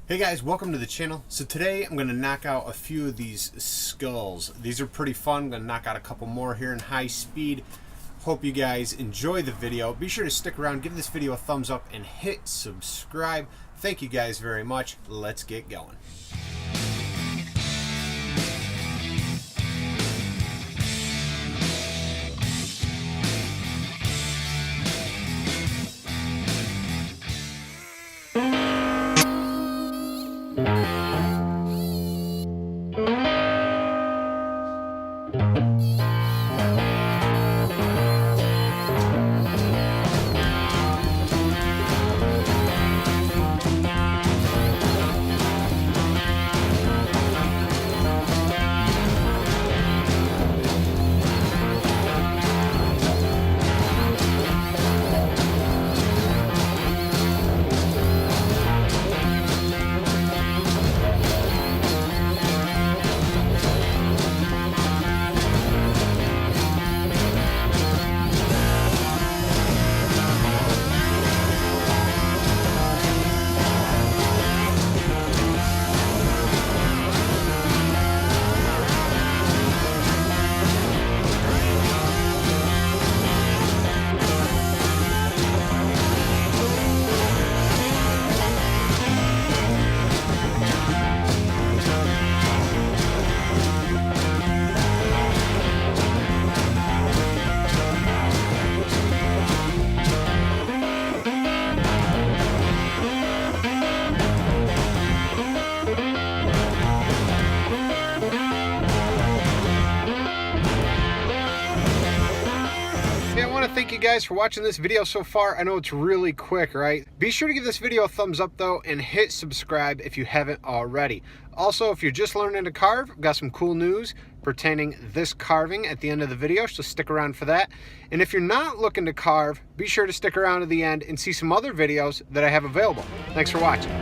Hey guys, welcome to the channel. So today I'm going to knock out a few of these skulls. These are pretty fun. I'm going to knock out a couple more here in high speed. Hope you guys enjoy the video. Be sure to stick around, give this video a thumbs up, and hit subscribe. Thank you guys very much. Let's get going. Thank you guys for watching this video so far. I know it's really quick, right? Be sure to give this video a thumbs up though, and hit subscribe if you haven't already. Also, if you're just learning to carve, I've got some cool news pertaining this carving at the end of the video, so stick around for that. And if you're not looking to carve, be sure to stick around to the end and see some other videos that I have available. Thanks for watching.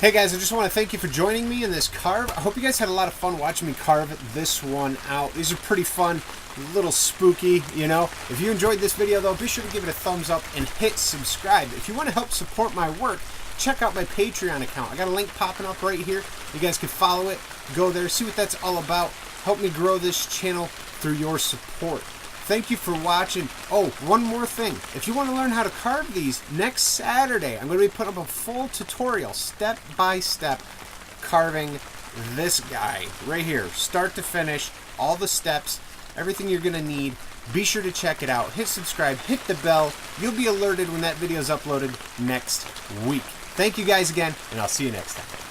Hey guys, I just want to thank you for joining me in this carve. I hope you guys had a lot of fun watching me carve this one out. These are pretty fun, a little spooky, you know. If you enjoyed this video though, be sure to give it a thumbs up and hit subscribe. If you want to help support my work, check out my Patreon account. I got a link popping up right here. You guys can follow it, go there, see what that's all about. Help me grow this channel through your support. Thank you for watching. Oh, one more thing. If you want to learn how to carve these, next Saturday, I'm going to be putting up a full tutorial, step-by-step, carving this guy right here. Start to finish, all the steps, everything you're going to need. Be sure to check it out. Hit subscribe, hit the bell. You'll be alerted when that video is uploaded next week. Thank you guys again, and I'll see you next time.